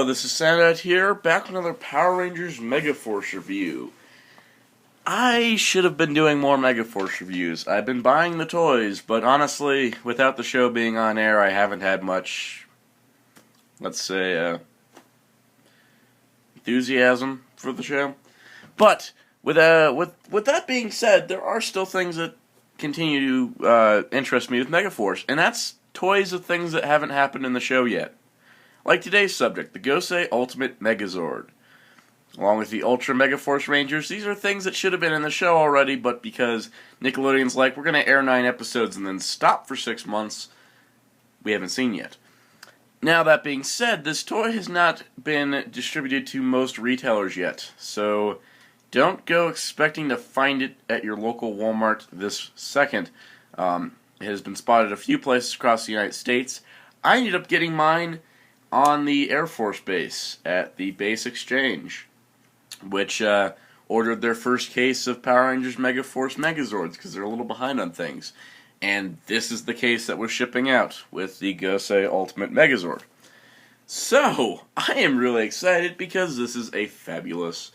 this is Soundout here, back with another Power Rangers Megaforce review. I should have been doing more Megaforce reviews. I've been buying the toys, but honestly, without the show being on air, I haven't had much, let's say, enthusiasm for the show. But with that being said, there are still things that continue to interest me with Megaforce, and that's toys of things that haven't happened in the show yet. Like today's subject, the Gosei Ultimate Megazord. Along with the Ultra Megaforce Rangers, these are things that should have been in the show already, but because Nickelodeon's like, we're going to air 9 episodes and then stop for 6 months, we haven't seen yet. Now, that being said, this toy has not been distributed to most retailers yet, so don't go expecting to find it at your local Walmart this second. It has been spotted a few places across the United States. I ended up getting mine on the Air Force Base at the Base Exchange, which ordered their first case of Power Rangers Megaforce Megazords because they're a little behind on things. And this is the case that was shipping out with the Gosei Ultimate Megazord. So, I am really excited because this is a fabulous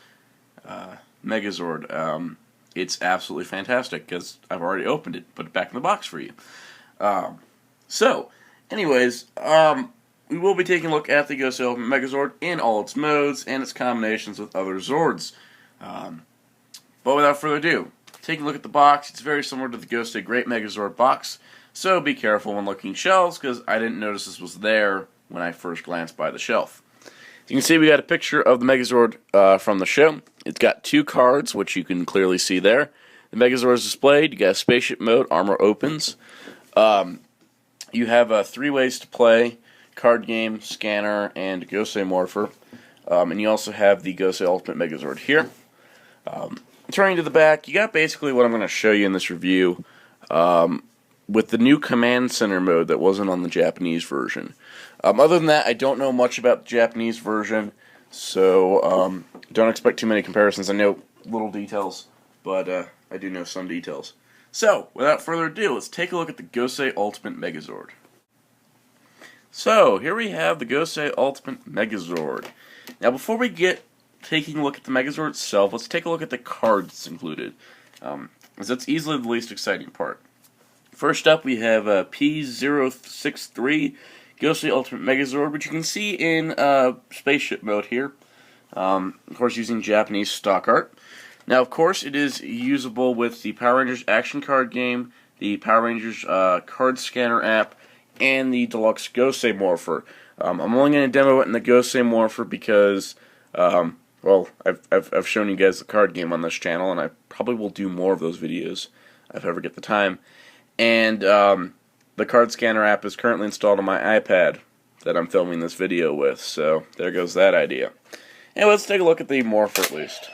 Megazord. It's absolutely fantastic because I've already opened it, put it back in the box for you. Anyways, we will be taking a look at the Gosei Ultimate Megazord in all its modes and its combinations with other Zords. But without further ado, taking a look at the box, it's very similar to the Gosei Great Megazord box, so be careful when looking shelves, because I didn't notice this was there when I first glanced by the shelf. As you can see, we got a picture of the Megazord from the show. It's got 2 cards, which you can clearly see there. The Megazord is displayed. You got Spaceship Mode, armor opens. You have 3 ways to play: card game, scanner, and Gosei Morpher. And you also have the Gosei Ultimate Megazord here. Turning to the back, you got basically what I'm going to show you in this review with the new Command Center mode that wasn't on the Japanese version. Other than that, I don't know much about the Japanese version, so don't expect too many comparisons. I know little details, but I do know some details. So, without further ado, let's take a look at the Gosei Ultimate Megazord. So, here we have the Gosei Ultimate Megazord. Now, before we get taking a look at the Megazord itself, let's take a look at the cards included, as that's easily the least exciting part. First up, we have P063 Gosei Ultimate Megazord, which you can see in Spaceship Mode here, of course using Japanese stock art. Now, of course, it is usable with the Power Rangers action card game, the Power Rangers card scanner app, and the deluxe Gosei Morpher. I'm only going to demo it in the Gosei Morpher because, well, I've shown you guys the card game on this channel, and I probably will do more of those videos if I ever get the time. And the card scanner app is currently installed on my iPad that I'm filming this video with, so there goes that idea. And let's take a look at the Morpher at least.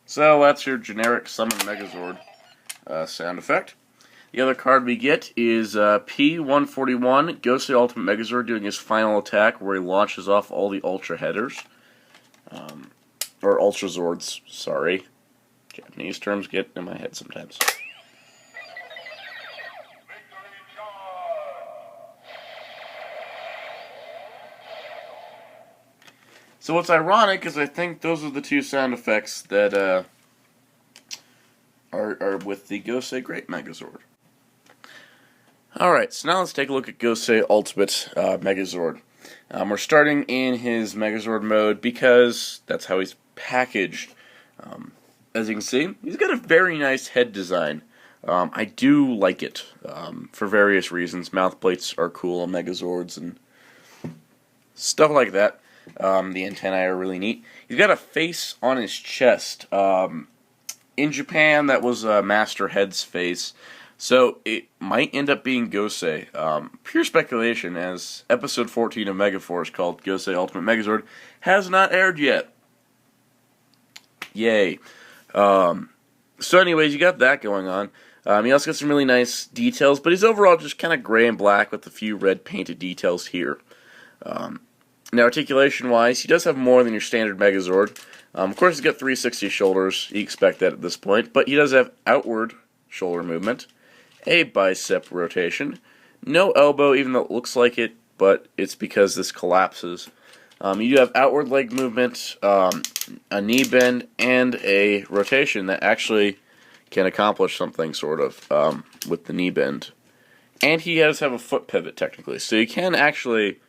So that's your generic Summon Megazord sound effect. The other card we get is P141, Gosei Ultimate Megazord doing his final attack where he launches off all the Ultra Headers. Or Ultra Zords, sorry. Japanese terms get in my head sometimes. So what's ironic is I think those are the 2 sound effects that are with the Gosei Great Megazord. Alright, so now let's take a look at Gosei Ultimate Megazord. We're starting in his Megazord mode because that's how he's packaged. As you can see, he's got a very nice head design. I do like it for various reasons. Mouth plates are cool on Megazords and stuff like that. The antennae are really neat. He's got a face on his chest. In Japan, that was Master Head's face, so it might end up being Gosei. Pure speculation, as episode 14 of Megaforce, called Gosei Ultimate Megazord, has not aired yet. Yay. So anyways, you got that going on. He also got some really nice details, but he's overall just kind of gray and black with a few red painted details here. Now, articulation-wise, he does have more than your standard Megazord. Of course, he's got 360 shoulders. You expect that at this point. But he does have outward shoulder movement, a bicep rotation, no elbow, even though it looks like it, but it's because this collapses. You do have outward leg movement, a knee bend, and a rotation that actually can accomplish something, sort of, with the knee bend. And he does have a foot pivot, technically. So you can actually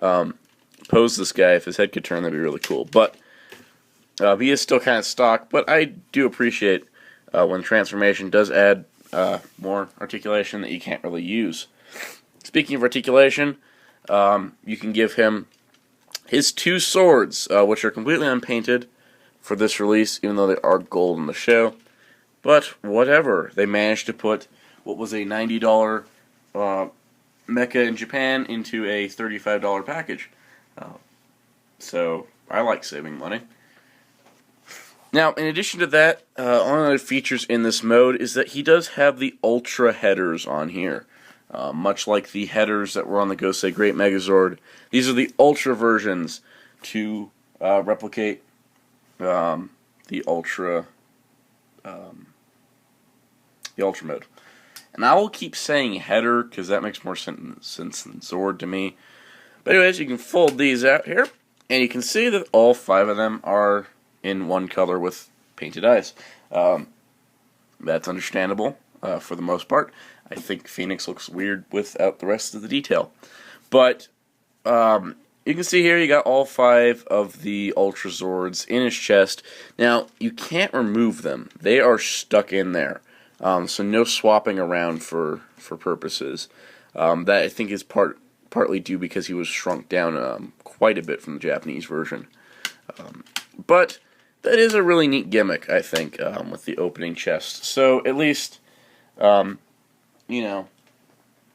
pose this guy. If his head could turn, that'd be really cool. But he is still kind of stock, but I do appreciate when transformation does add more articulation that you can't really use. Speaking of articulation, you can give him his two swords, which are completely unpainted for this release, even though they are gold in the show. But whatever, they managed to put what was a $90 mecha in Japan into a $35 package. So I like saving money. Now, in addition to that, one of the features in this mode is that he does have the Ultra headers on here. Much like the headers that were on the Gosei Great Megazord, these are the Ultra versions to replicate the Ultra mode. And I will keep saying header because that makes more sense than Zord to me. But anyways, you can fold these out here, and you can see that all 5 of them are in one color with painted eyes. That's understandable for the most part. I think Phoenix looks weird without the rest of the detail. But you can see here you got all 5 of the Ultra Zords in his chest. Now, you can't remove them. They are stuck in there. So no swapping around for purposes. That I think is partly due because he was shrunk down quite a bit from the Japanese version. But that is a really neat gimmick, I think, with the opening chest. So at least,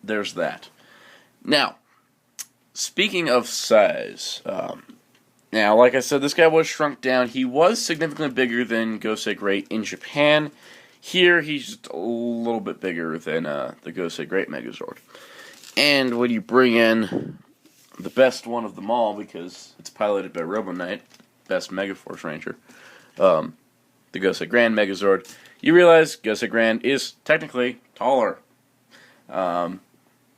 there's that. Now, speaking of size, now, like I said, this guy was shrunk down. He was significantly bigger than Gosei Great in Japan. Here, he's just a little bit bigger than the Gosei Great Megazord. And when you bring in the best one of them all, because it's piloted by Robo Knight, best Megaforce Ranger, the Gosei Grand Megazord, you realize Gosei Grand is technically taller. Then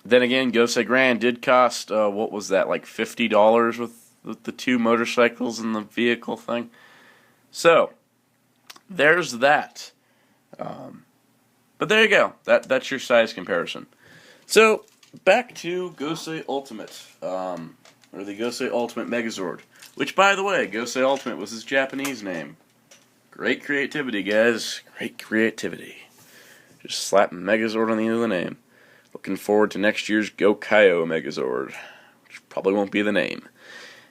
again, Gosei Grand did cost, what was that, like $50 with the 2 motorcycles and the vehicle thing? So, there's that. But there you go. That's your size comparison. So, back to Gosei Ultimate, or the Gosei Ultimate Megazord. Which, by the way, Gosei Ultimate was his Japanese name. Great creativity, guys. Great creativity. Just slap Megazord on the end of the name. Looking forward to next year's Gokaiyo Megazord, which probably won't be the name.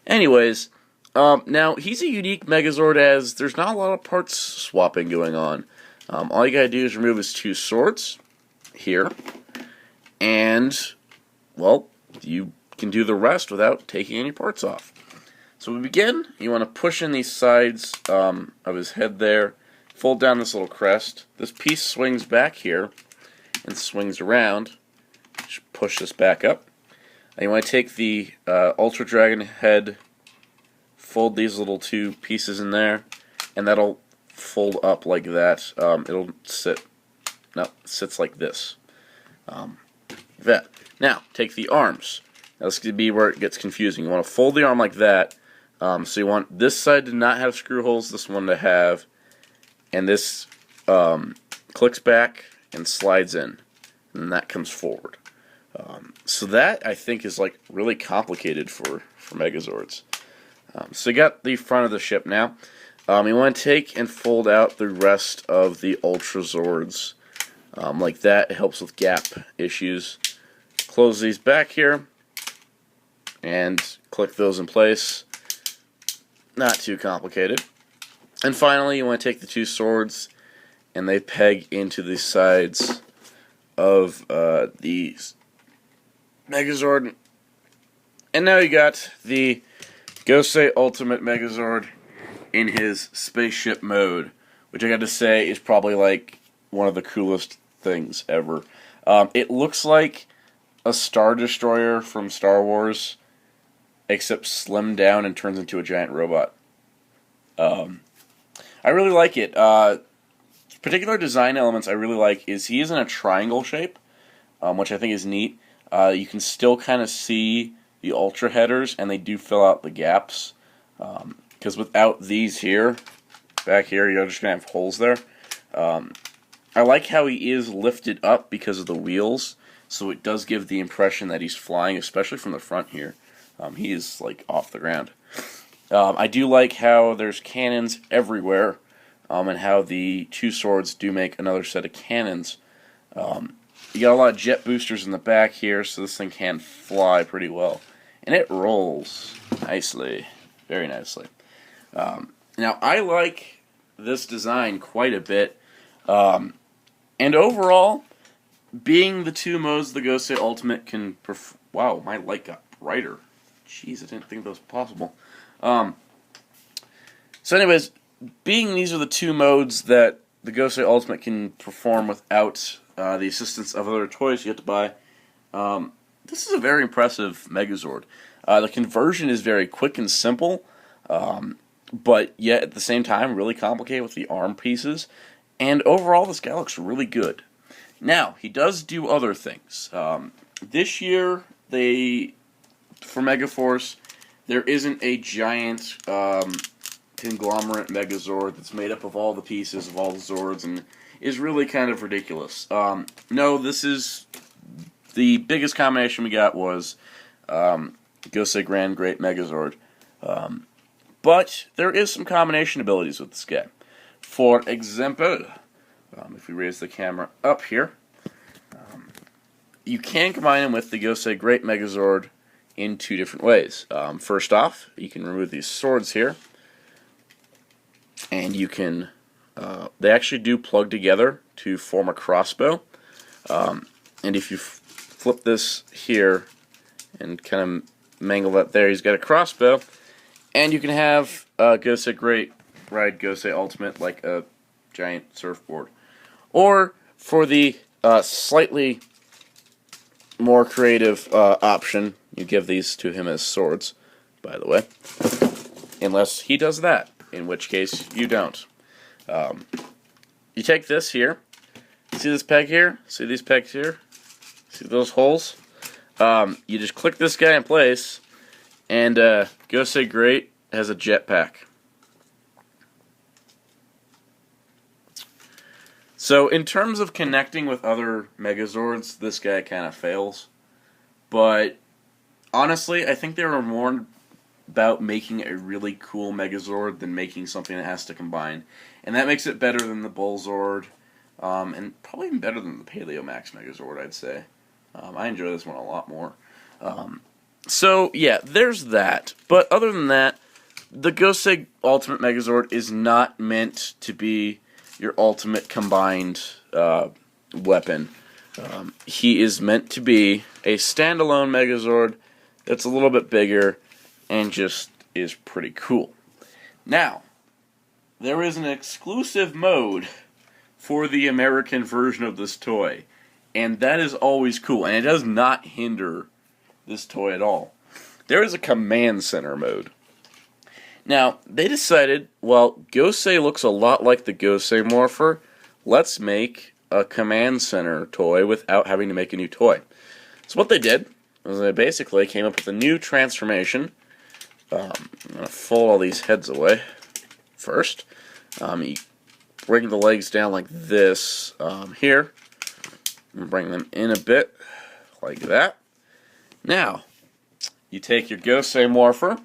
Anyways, now, he's a unique Megazord as there's not a lot of parts swapping going on. All you gotta do is remove his 2 swords here, and, well, you can do the rest without taking any parts off. So we begin, you want to push in these sides of his head there, fold down this little crest. This piece swings back here and swings around. Just push this back up. And you want to take the Ultra Dragon head, fold these little 2 pieces in there, and that'll fold up like that. It'll sits like this. That. Now, take the arms. Now, this could be where it gets confusing. You want to fold the arm like that. So you want this side to not have screw holes, this one to have, and this clicks back and slides in, and that comes forward. So that, I think, is like really complicated for Megazords. So you got the front of the ship now. You want to take and fold out the rest of the Ultra Zords like that. It helps with gap issues. Close these back here and click those in place. Not too complicated. And finally, you want to take the 2 swords and they peg into the sides of the Megazord. And now you got the Gosei Ultimate Megazord in his Spaceship Mode, which I got to say is probably like one of the coolest things ever. It looks like a Star Destroyer from Star Wars, except slimmed down and turns into a giant robot. I really like it. Particular design elements I really like is he is in a triangle shape, which I think is neat. You can still kind of see the ultra headers, and they do fill out the gaps. Because without these here, back here, you're just going to have holes there. I like how he is lifted up because of the wheels, so it does give the impression that he's flying, especially from the front here. He is, like, off the ground. I do like how there's cannons everywhere, and how the two swords do make another set of cannons. You got a lot of jet boosters in the back here, so this thing can fly pretty well. And it rolls nicely, very nicely. Now, I like this design quite a bit. And overall, being the two modes the Gosei Ultimate can wow, my light got brighter. Jeez, I didn't think that was possible. So anyways, being these are the two modes that the Gosei Ultimate can perform without the assistance of other toys you have to buy, this is a very impressive Megazord. The conversion is very quick and simple, but yet at the same time really complicated with the arm pieces. And overall, this guy looks really good. Now, he does do other things. This year, for Megaforce, there isn't a giant conglomerate Megazord that's made up of all the pieces of all the Zords and is really kind of ridiculous. No, this is the biggest combination we got was Gosei Grand Great Megazord. But there is some combination abilities with this guy. For example, if we raise the camera up here, you can combine him with the Gosei Great Megazord in two different ways. First off, you can remove these swords here, and you can, they actually do plug together to form a crossbow, and if you flip this here and kind of mangle that there, he's got a crossbow, and you can have Gosei Great ride Gosei Ultimate like a giant surfboard. Or, for the slightly more creative option, you give these to him as swords, by the way. Unless he does that, in which case you don't. You take this here. See this peg here? See these pegs here? See those holes? You just click this guy in place, and Gosei Great has a jetpack. So, in terms of connecting with other Megazords, this guy kind of fails. But, honestly, I think they were more about making a really cool Megazord than making something that has to combine. And that makes it better than the Bullzord, and probably even better than the Paleo Max Megazord, I'd say. I enjoy this one a lot more. So, yeah, there's that. But other than that, the Gosei Ultimate Megazord is not meant to be your ultimate combined weapon. He is meant to be a standalone Megazord that's a little bit bigger and just is pretty cool. Now, there is an exclusive mode for the American version of this toy, and that is always cool, and it does not hinder this toy at all. There is a Command Center mode. Now, they decided, well, Gosei looks a lot like the Gosei Morpher. Let's make a Command Center toy without having to make a new toy. So what they did was they basically came up with a new transformation. I'm going to fold all these heads away first. You bring the legs down like this here. And bring them in a bit, like that. Now, you take your Gosei Morpher,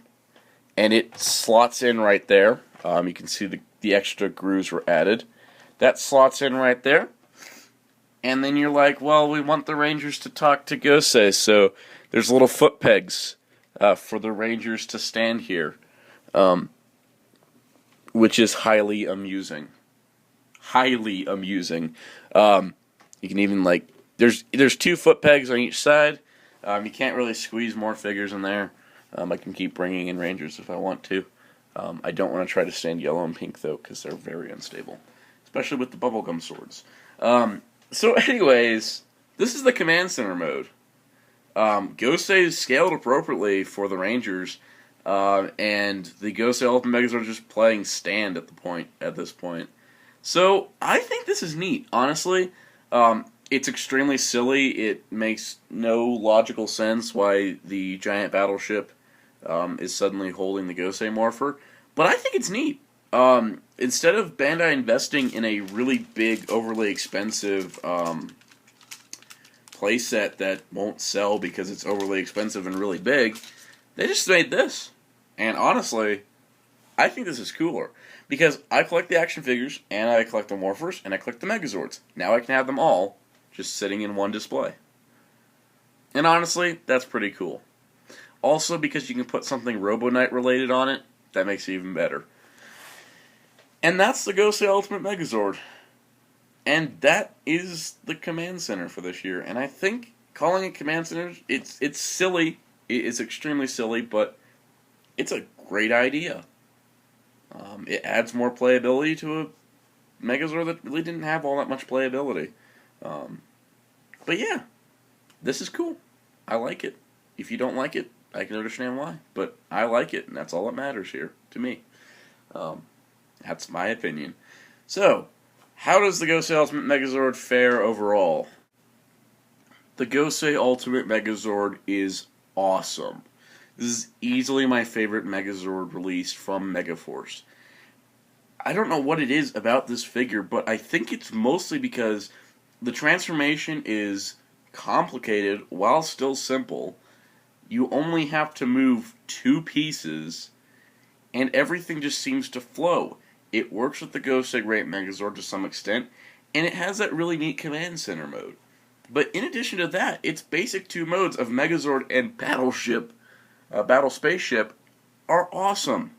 and it slots in right there. You can see the extra grooves were added. That slots in right there. And then you're like, well, we want the Rangers to talk to Gosei, so there's little foot pegs for the Rangers to stand here, which is highly amusing. Highly amusing. You can even, like, there's 2 foot pegs on each side. You can't really squeeze more figures in there. I can keep bringing in Rangers if I want to. I don't want to try to stand yellow and pink, though, because they're very unstable. Especially with the bubblegum swords. So anyways, this is the Command Center mode. Gosei is scaled appropriately for the Rangers, and the Gosei Ultimate Megazord are just playing stand at this point. So I think this is neat, honestly. It's extremely silly. It makes no logical sense why the giant battleship is suddenly holding the Gosei morpher, but I think it's neat. Instead of Bandai investing in a really big, overly expensive playset that won't sell because it's overly expensive and really big, they just made this. And honestly, I think this is cooler. Because I collect the action figures, and I collect the morphers, and I collect the Megazords. Now I can have them all just sitting in one display. And honestly, that's pretty cool. Also, because you can put something Robo Knight related on it, that makes it even better. And that's the Gosei Ultimate Megazord. And that is the Command Center for this year. And I think calling it Command Center, it's silly. It's extremely silly, but it's a great idea. It adds more playability to a Megazord that really didn't have all that much playability. But yeah, this is cool. I like it. If you don't like it, I can understand why. But I like it, and that's all that matters here, to me. That's my opinion. So, how does the Gosei Ultimate Megazord fare overall? The Gosei Ultimate Megazord is awesome. This is easily my favorite Megazord released from Megaforce. I don't know what it is about this figure, but I think it's mostly because the transformation is complicated while still simple. You only have to move 2 pieces, and everything just seems to flow. It works with the Gosei Great Megazord to some extent, and it has that really neat Command Center mode. But in addition to that, its basic 2 modes of Megazord and Battle Spaceship, are awesome.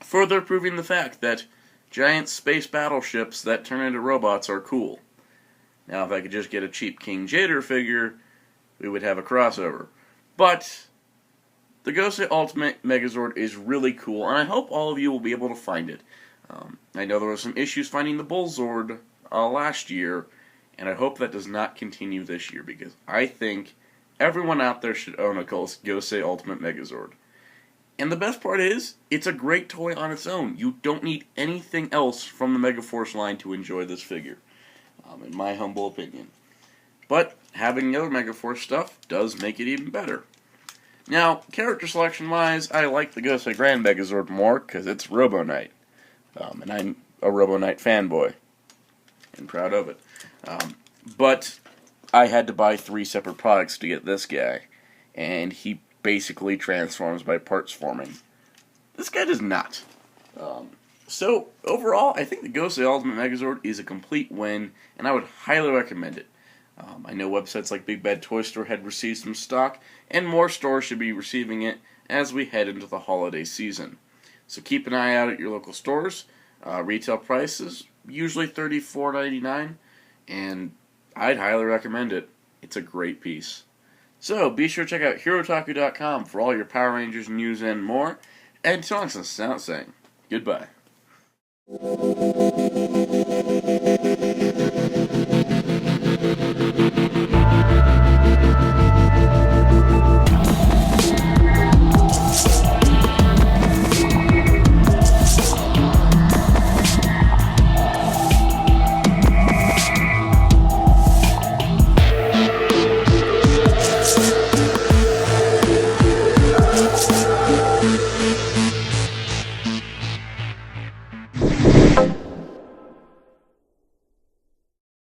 Further proving the fact that giant space battleships that turn into robots are cool. Now, if I could just get a cheap King Jader figure, we would have a crossover. But the Gosei Ultimate Megazord is really cool, and I hope all of you will be able to find it. I know there were some issues finding the Bullzord last year, and I hope that does not continue this year, because I think everyone out there should own a Gosei Ultimate Megazord. And the best part is, it's a great toy on its own. You don't need anything else from the Megaforce line to enjoy this figure, in my humble opinion. But having the other Megaforce stuff does make it even better. Now, character selection-wise, I like the Gosei Grand Megazord more because it's Robo Knight. And I'm a Robo Knight fanboy, and proud of it. But I had to buy 3 separate products to get this guy, and he basically transforms by parts forming. This guy does not. So, overall, I think the Gosei Ultimate Megazord is a complete win, and I would highly recommend it. I know websites like Big Bad Toy Store had received some stock, and more stores should be receiving it as we head into the holiday season. So keep an eye out at your local stores. Retail prices, usually $34.99, and I'd highly recommend it. It's a great piece. So, be sure to check out HeroTaku.com for all your Power Rangers news and more. And until next time, saying goodbye.